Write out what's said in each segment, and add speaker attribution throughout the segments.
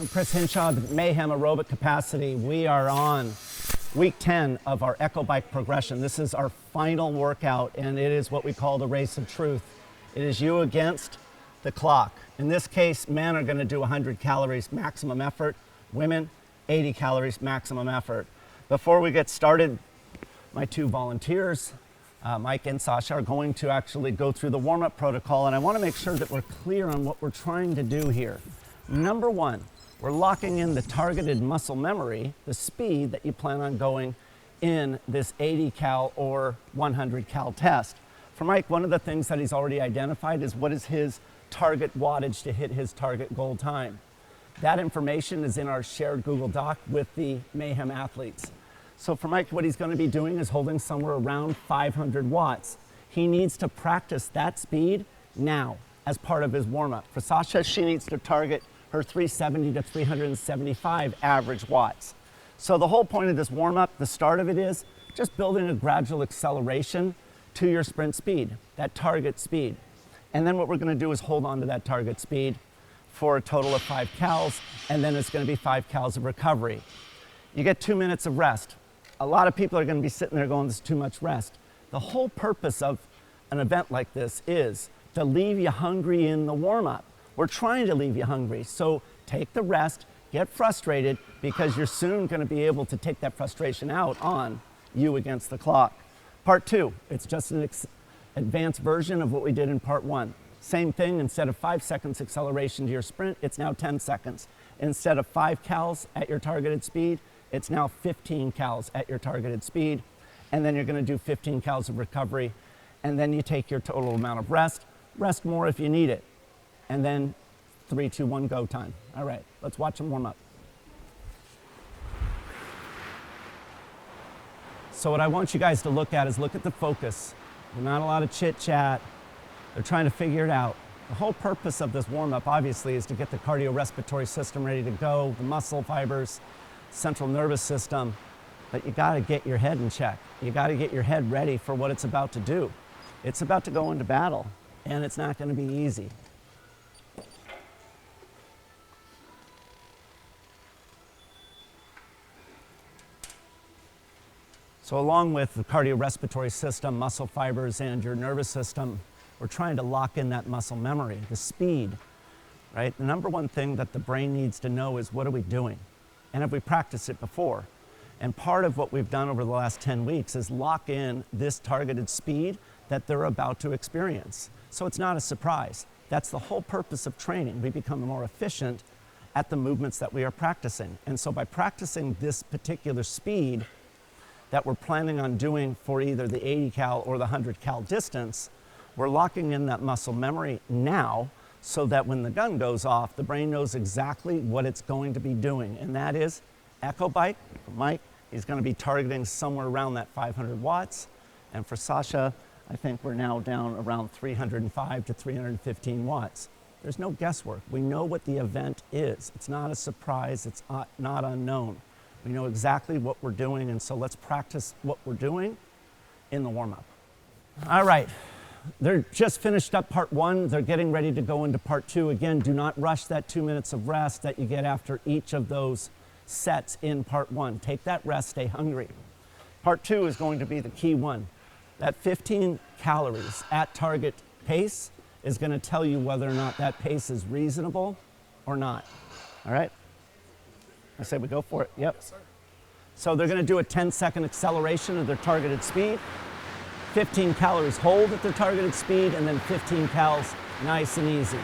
Speaker 1: I'm Chris Hinshaw, the Mayhem Aerobic Capacity. We are on week 10 of our Echo Bike progression. This is our final workout, and it is what we call the race of truth. It is you against the clock. In this case, men are going to do 100 calories maximum effort. Women, 80 calories maximum effort. Before we get started, my two volunteers, Mike and Sasha, are going to actually go through the warm-up protocol, and I want to make sure that we're clear on what we're trying to do here. Number one, we're locking in the targeted muscle memory, the speed that you plan on going in this 80 cal or 100 cal test. For Mike, one of the things that he's already identified is what is his target wattage to hit his target goal time. That information is in our shared Google Doc with the Mayhem Athletes. So for Mike, what he's going to be doing is holding somewhere around 500 watts. He needs to practice that speed now as part of his warm-up. For Sasha, she needs to target her 370 to 375 average watts. So the whole point of this warm-up, the start of it is just building a gradual acceleration to your sprint speed, that target speed. And then what we're going to do is hold on to that target speed for a total of 5 cals, and then it's going to be 5 cals of recovery. You get 2 minutes of rest. A lot of people are going to be sitting there going, this is too much rest. The whole purpose of an event like this is to leave you hungry in the warm-up. We're trying to leave you hungry. So take the rest, get frustrated, because you're soon going to be able to take that frustration out on you against the clock. Part two, it's just an advanced version of what we did in part one. Same thing, instead of 5 seconds acceleration to your sprint, it's now 10 seconds. Instead of 5 cals at your targeted speed, it's now 15 cals at your targeted speed. And then you're going to do 15 cals of recovery. And then you take your total amount of rest. Rest more if you need it. And then 3, 2, 1, go time. All right, let's watch them warm up. So what I want you guys to look at is look at the focus. There's not a lot of chit chat. They're trying to figure it out. The whole purpose of this warm-up, obviously, is to get the cardiorespiratory system ready to go, the muscle fibers, central nervous system, but you gotta get your head in check. You gotta get your head ready for what it's about to do. It's about to go into battle, and it's not gonna be easy. So along with the cardiorespiratory system, muscle fibers, and your nervous system, we're trying to lock in that muscle memory, the speed, right? The number one thing that the brain needs to know is, what are we doing? And have we practiced it before? And part of what we've done over the last 10 weeks is lock in this targeted speed that they're about to experience. So it's not a surprise. That's the whole purpose of training. We become more efficient at the movements that we are practicing. And so by practicing this particular speed that we're planning on doing for either the 80 cal or the 100 cal distance, we're locking in that muscle memory now so that when the gun goes off, the brain knows exactly what it's going to be doing. And that is Echo Bike. For Mike, he's going to be targeting somewhere around that 500 watts. And for Sasha, I think we're now down around 305 to 315 watts. There's no guesswork. We know what the event is. It's not a surprise. It's not unknown. We know exactly what we're doing, and so let's practice what we're doing in the warm-up. All right, they're just finished up part one. They're getting ready to go into part two. Again, do not rush that 2 minutes of rest that you get after each of those sets in part one. Take that rest, stay hungry. Part two is going to be the key one. That 15 calories at target pace is going to tell you whether or not that pace is reasonable or not. All right? I say we go for it. Yep. Yes, sir. So they're going to do a 10-second acceleration of their targeted speed, 15 calories hold at their targeted speed, and then 15 cals nice and easy.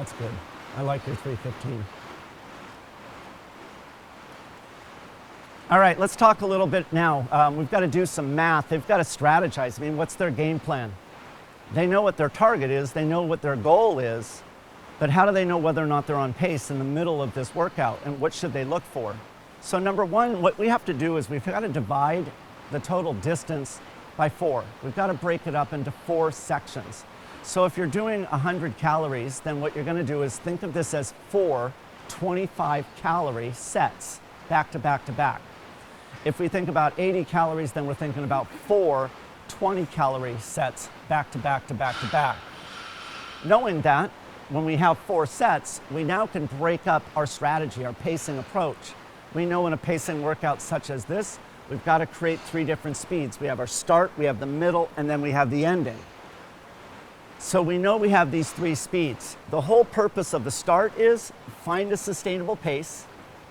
Speaker 1: That's good. I like your 315. All right, let's talk a little bit now. We've got to do some math. They've got to strategize. I mean, what's their game plan? They know what their target is. They know what their goal is. But how do they know whether or not they're on pace in the middle of this workout? And what should they look for? So number one, what we have to do is we've got to divide the total distance by 4. We've got to break it up into 4 sections. So if you're doing 100 calories, then what you're going to do is think of this as 4 25-calorie sets, back to back to back. If we think about 80 calories, then we're thinking about 4 20-calorie sets, back to back to back to back. Knowing that, when we have 4 sets, we now can break up our strategy, our pacing approach. We know in a pacing workout such as this, we've got to create 3 different speeds. We have our start, we have the middle, and then we have the ending. So we know we have these 3 speeds. The whole purpose of the start is find a sustainable pace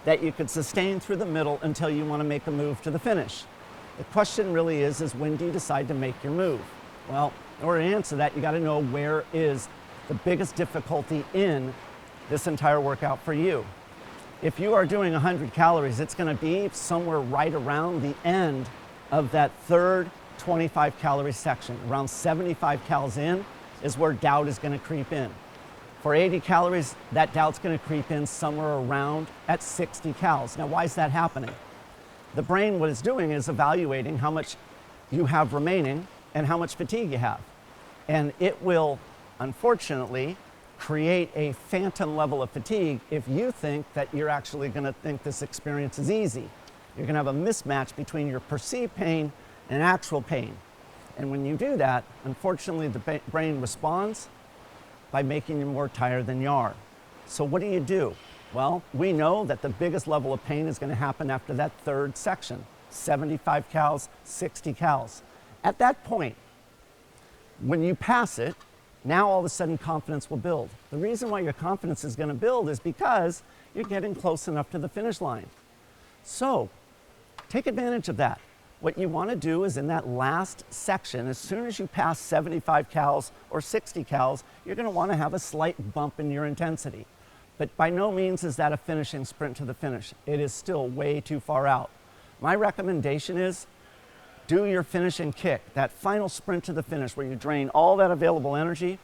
Speaker 1: that you could sustain through the middle until you want to make a move to the finish. The question really is when do you decide to make your move? Well, in order to answer that, you got to know where is the biggest difficulty in this entire workout for you. If you are doing 100 calories, it's going to be somewhere right around the end of that third 25-calorie section. Around 75 calories in is where doubt is going to creep in. For 80 calories, that doubt's going to creep in somewhere around at 60 calories. Now, why is that happening? The brain, what it's doing is evaluating how much you have remaining and how much fatigue you have. And it will, unfortunately, create a phantom level of fatigue if you think that you're actually going to think this experience is easy. You're going to have a mismatch between your perceived pain and actual pain. And when you do that, unfortunately, the brain responds by making you more tired than you are. So what do? Well, we know that the biggest level of pain is going to happen after that third section, 75 calories, 60 calories. At that point, when you pass it, now all of a sudden confidence will build. The reason why your confidence is going to build is because you're getting close enough to the finish line. So take advantage of that. What you want to do is in that last section, as soon as you pass 75 calories or 60 calories, you're going to want to have a slight bump in your intensity. But by no means is that a finishing sprint to the finish. It is still way too far out. My recommendation is do your finishing kick, that final sprint to the finish where you drain all that available energy,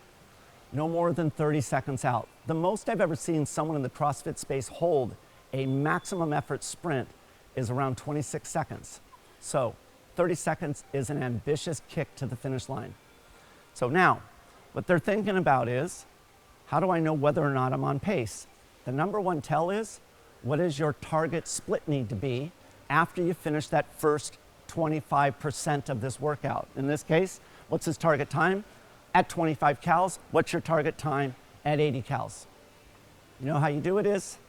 Speaker 1: no more than 30 seconds out. The most I've ever seen someone in the CrossFit space hold a maximum effort sprint is around 26 seconds. So 30 seconds is an ambitious kick to the finish line. So now, what they're thinking about is, how do I know whether or not I'm on pace? The number one tell is, what does your target split need to be after you finish that first 25% of this workout? In this case, what's his target time? At 25 calories. What's your target time at 80 calories? You know how you do it is,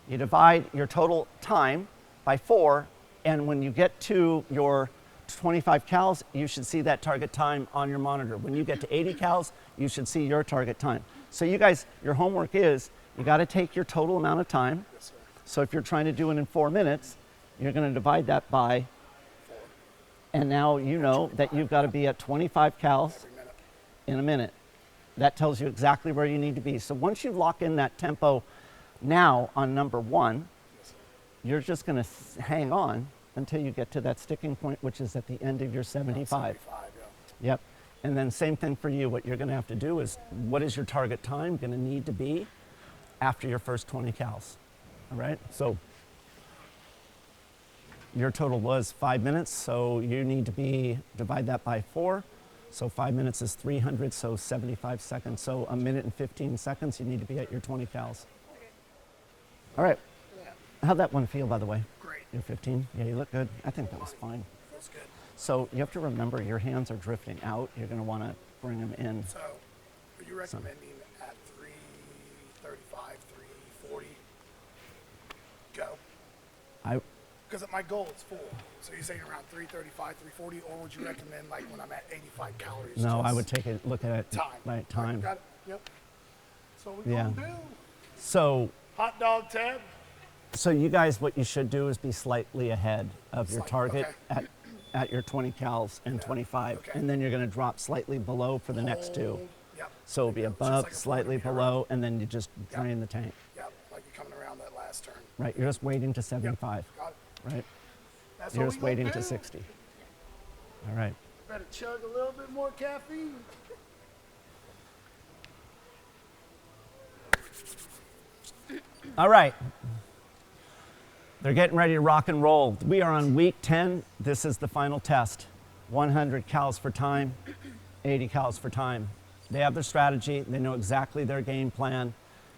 Speaker 1: you divide your total time by 4, and when you get to your 25 calories, you should see that target time on your monitor. When you get to 80 calories, you should see your target time. So you guys, your homework is, you got to take your total amount of time.
Speaker 2: Yes, sir.
Speaker 1: So if you're trying to do it in 4 minutes, you're going to divide that by
Speaker 2: 4.
Speaker 1: and now you know that you've got to be at 25 calories in a minute. That tells you exactly where you need to be. So once you lock in that tempo now on number 1, you're just going to hang on until you get to that sticking point, which is at the end of your 75.
Speaker 2: 75, yeah.
Speaker 1: Yep. And then same thing for you. What you're going to have to do is, what is your target time going to need to be after your first 20 calories? All right? So your total was 5 minutes, so you need to divide that by 4. So 5 minutes is 300, so 75 seconds. So a minute and 15 seconds, you need to be at your 20 calories. All right. How'd that one feel, by the way?
Speaker 2: Great.
Speaker 1: You're 15? Yeah, you look good. I think that was fine.
Speaker 2: Feels good.
Speaker 1: So you have to remember your hands are drifting out. You're going to want to bring them in.
Speaker 2: So, are you recommending at 335, 340? Go. Because my goal is 4. So you're saying around 335, 340, or would you recommend like when I'm at 85 calories?
Speaker 1: No, I would take a look at it.
Speaker 2: Time.
Speaker 1: Right, time.
Speaker 2: Got it. Yep. So we
Speaker 1: Yeah.
Speaker 2: gonna do.
Speaker 1: So
Speaker 2: Hot dog, Ted.
Speaker 1: So you guys, what you should do is be slightly ahead of your target
Speaker 2: okay.
Speaker 1: at your 20 calories and 25.
Speaker 2: Okay.
Speaker 1: And then you're going to drop slightly below for the next 2.
Speaker 2: Yep.
Speaker 1: So it'll be above,
Speaker 2: like a
Speaker 1: slightly
Speaker 2: Froning arrow.
Speaker 1: below, and then you just drain the tank.
Speaker 2: Yep, like you're coming around that last turn.
Speaker 1: Right, you're just waiting to 75,
Speaker 2: Got it.
Speaker 1: right?
Speaker 2: That's
Speaker 1: You're
Speaker 2: what
Speaker 1: just
Speaker 2: we gonna
Speaker 1: waiting to
Speaker 2: do.
Speaker 1: 60. All right.
Speaker 2: Better chug a little bit more caffeine.
Speaker 1: All right. They're getting ready to rock and roll. We are on week 10. This is the final test. 100 calories for time, 80 calories for time. They have their strategy. They know exactly their game plan.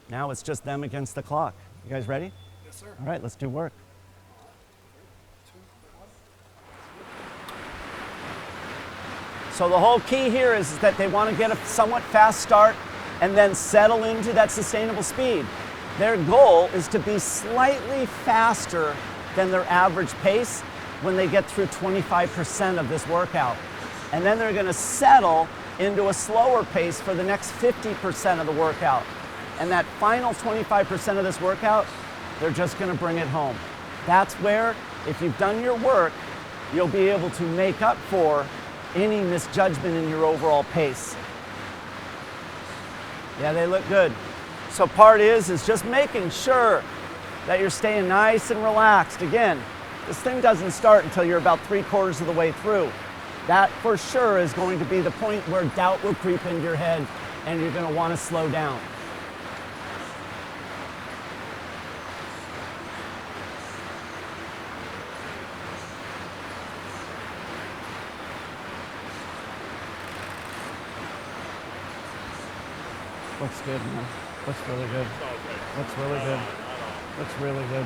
Speaker 1: Now it's just them against the clock. You guys ready?
Speaker 2: Yes, sir.
Speaker 1: All right, let's do work.
Speaker 2: 3, 2, 1.
Speaker 1: So the whole key here is that they want to get a somewhat fast start and then settle into that sustainable speed. Their goal is to be slightly faster than their average pace when they get through 25% of this workout. And then they're going to settle into a slower pace for the next 50% of the workout. And that final 25% of this workout, they're just going to bring it home. That's where, if you've done your work, you'll be able to make up for any misjudgment in your overall pace. Yeah, they look good. So part is just making sure that you're staying nice and relaxed. Again, this thing doesn't start until you're about 3/4 of the way through. That for sure is going to be the point where doubt will creep into your head and you're going to want to slow down. Looks good, man. Looks really good. Looks really good. Looks really good.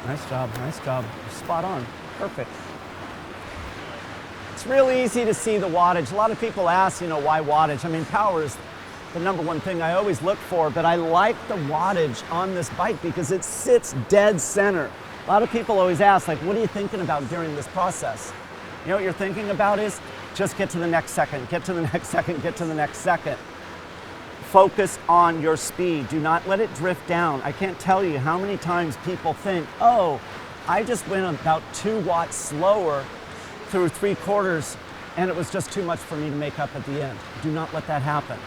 Speaker 1: Nice job, nice job. Spot on, perfect. It's really easy to see the wattage. A lot of people ask, why wattage? I mean, power is the number one thing I always look for, but I like the wattage on this bike because it sits dead center. A lot of people always ask, what are you thinking about during this process? You know what you're thinking about is just get to the next second, get to the next second, get to the next second. Focus on your speed. Do not let it drift down. I can't tell you how many times people think, oh, I just went about 2 watts slower through 3/4 and it was just too much for me to make up at the end. Do not let that happen.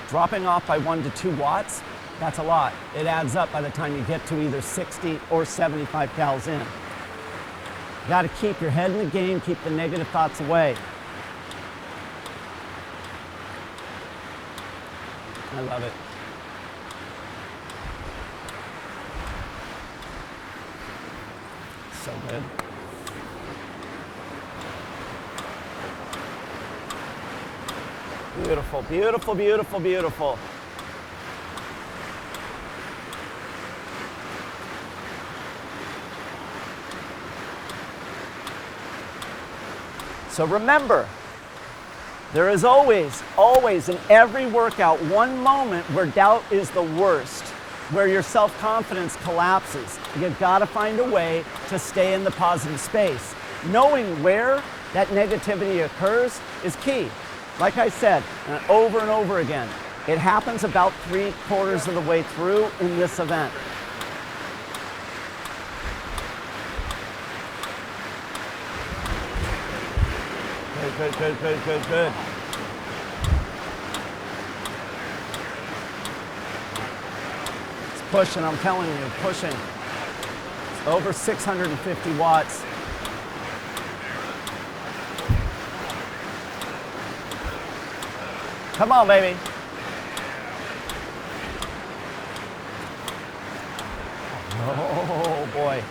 Speaker 1: Dropping off by 1 to 2 watts, that's a lot. It adds up by the time you get to either 60 or 75 calories in. You got to keep your head in the game, keep the negative thoughts away. I love it. So good. Beautiful, beautiful, beautiful, beautiful. So remember, there is always in every workout one moment where doubt is the worst, where your self-confidence collapses. You've got to find a way to stay in the positive space. Knowing where that negativity occurs is key. Like I said, over and over again, it happens about 3/4 of the way through in this event. Good, good, good, good, good. It's pushing, I'm telling you, pushing. It's over 650 watts. Come on, baby. Oh, boy.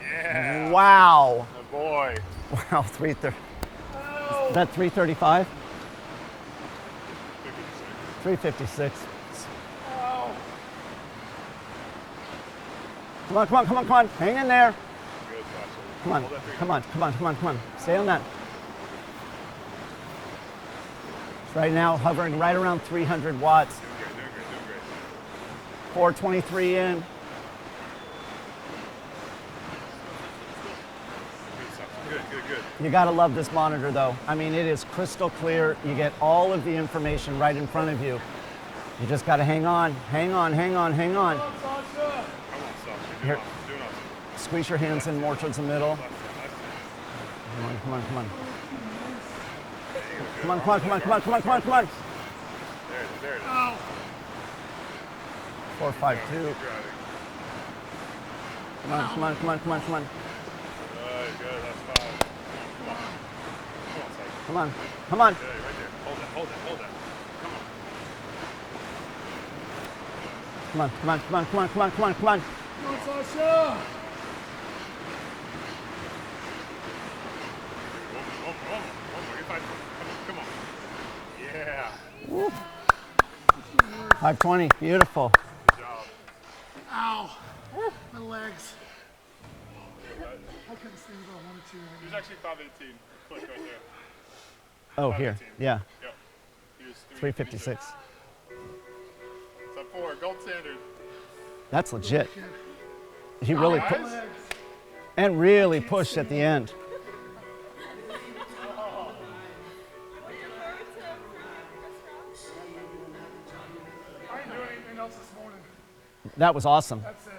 Speaker 3: Yeah.
Speaker 1: Wow.
Speaker 3: Oh boy.
Speaker 1: Wow, 330. Is that 335? 356.
Speaker 3: Oh.
Speaker 1: Come on, come on, come on, come on. Hang in there.
Speaker 3: Good, Joshua.
Speaker 1: Come on,
Speaker 3: Hold that
Speaker 1: come on, come on, come on, come on. Stay on that. Right now, hovering right around 300 watts.
Speaker 3: Doing great, doing great, doing great.
Speaker 1: 423 in.
Speaker 3: Good stuff. Good, good, good.
Speaker 1: You gotta love this monitor though. I mean, it is crystal clear. You get all of the information right in front of you. You just gotta hang on, hang on, hang on, hang on.
Speaker 3: Come on, Sasha.
Speaker 1: Here.
Speaker 3: You're doing awesome.
Speaker 1: Squeeze your hands in more towards the middle.
Speaker 3: Left hand, left hand.
Speaker 1: Come on, come on, come on.
Speaker 3: There you go.
Speaker 1: Come on, come on, come on, come on, come on, come on, come on.
Speaker 3: There it is, there it is.
Speaker 2: Ow.
Speaker 1: 452.
Speaker 3: Keep driving.
Speaker 1: Come on, come on, come on, come on, come on.
Speaker 3: Good, good, that's 5. Come on. Come on, Sasha.
Speaker 1: Come on, come on.
Speaker 3: Good, right there. Hold that, hold that, hold that. Come on.
Speaker 1: Come on, come on, come on, come on, come on, come on, come on.
Speaker 2: Come on, Sasha.
Speaker 3: One more. Get 5. Come on. Yeah.
Speaker 1: 520, beautiful.
Speaker 3: Good job.
Speaker 2: Ow. My legs. I couldn't stand if I wanted to.
Speaker 3: He was actually 518. Push right there.
Speaker 1: Oh, here,
Speaker 3: 518.
Speaker 1: yeah,
Speaker 3: Yep. He was
Speaker 1: 356.
Speaker 3: Sub 4, gold standard.
Speaker 1: That's legit. He really
Speaker 2: My
Speaker 1: put,
Speaker 2: legs.
Speaker 1: and really pushed at the end.
Speaker 2: I didn't do anything else this morning.
Speaker 1: That was awesome.
Speaker 2: That's it.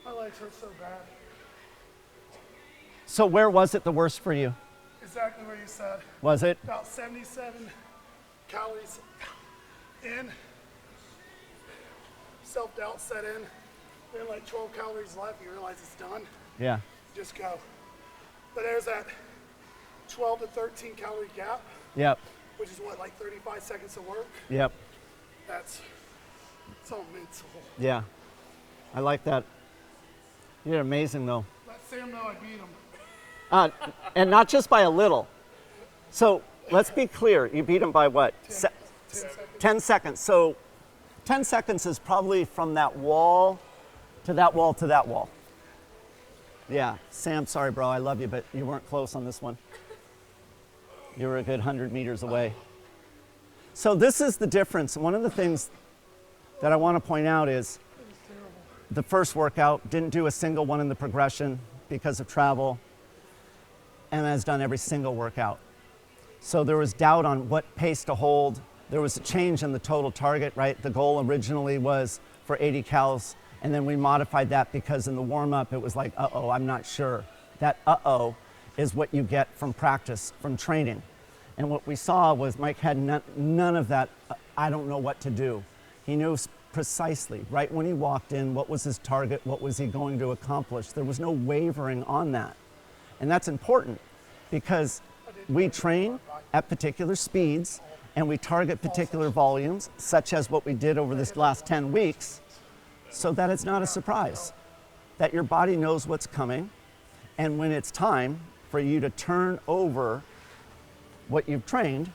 Speaker 2: My legs hurt so bad.
Speaker 1: So where was it the worst for you?
Speaker 2: Exactly what you said.
Speaker 1: Was it?
Speaker 2: About 77 calories in. Self-doubt set in. Then like 12 calories left, you realize it's done.
Speaker 1: Yeah,
Speaker 2: Just go. But there's that 12 to 13 calorie gap,
Speaker 1: yep,
Speaker 2: which is what, like 35 seconds of work?
Speaker 1: yep,
Speaker 2: It's all mental.
Speaker 1: yeah. I like that. You're amazing though.
Speaker 2: Let Sam know I beat him.
Speaker 1: And not just by a little. So let's be clear. You beat him by what?
Speaker 2: 10 seconds.
Speaker 1: 10 seconds. So 10 seconds is probably from that wall to that wall to that wall. Yeah, Sam, sorry, bro. I love you, but you weren't close on this one. You were a good 100 meters away. So this is the difference. One of the things that I want to point out is the first workout, didn't do a single one in the progression because of travel, and has done every single workout. So there was doubt on what pace to hold. There was a change in the total target, right? The goal originally was for 80 cals, and then we modified that because in the warm-up it was like, uh-oh, I'm not sure. That uh-oh is what you get from practice, from training. And what we saw was Mike had none of that, I don't know what to do. He knew precisely, right when he walked in, what was his target, what was he going to accomplish. There was no wavering on that. And that's important because we train at particular speeds and we target particular volumes, such as what we did over this last 10 weeks, so that it's not a surprise, that your body knows what's coming, and when it's time for you to turn over what you've trained,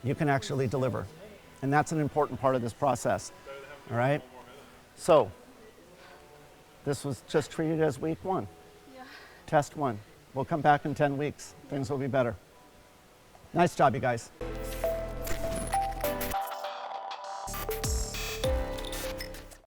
Speaker 1: you can actually deliver. And that's an important part of this process, all right? So, this was just treated as week 1. Test 1. We'll come back in 10 weeks. Things will be better. Nice job, you guys.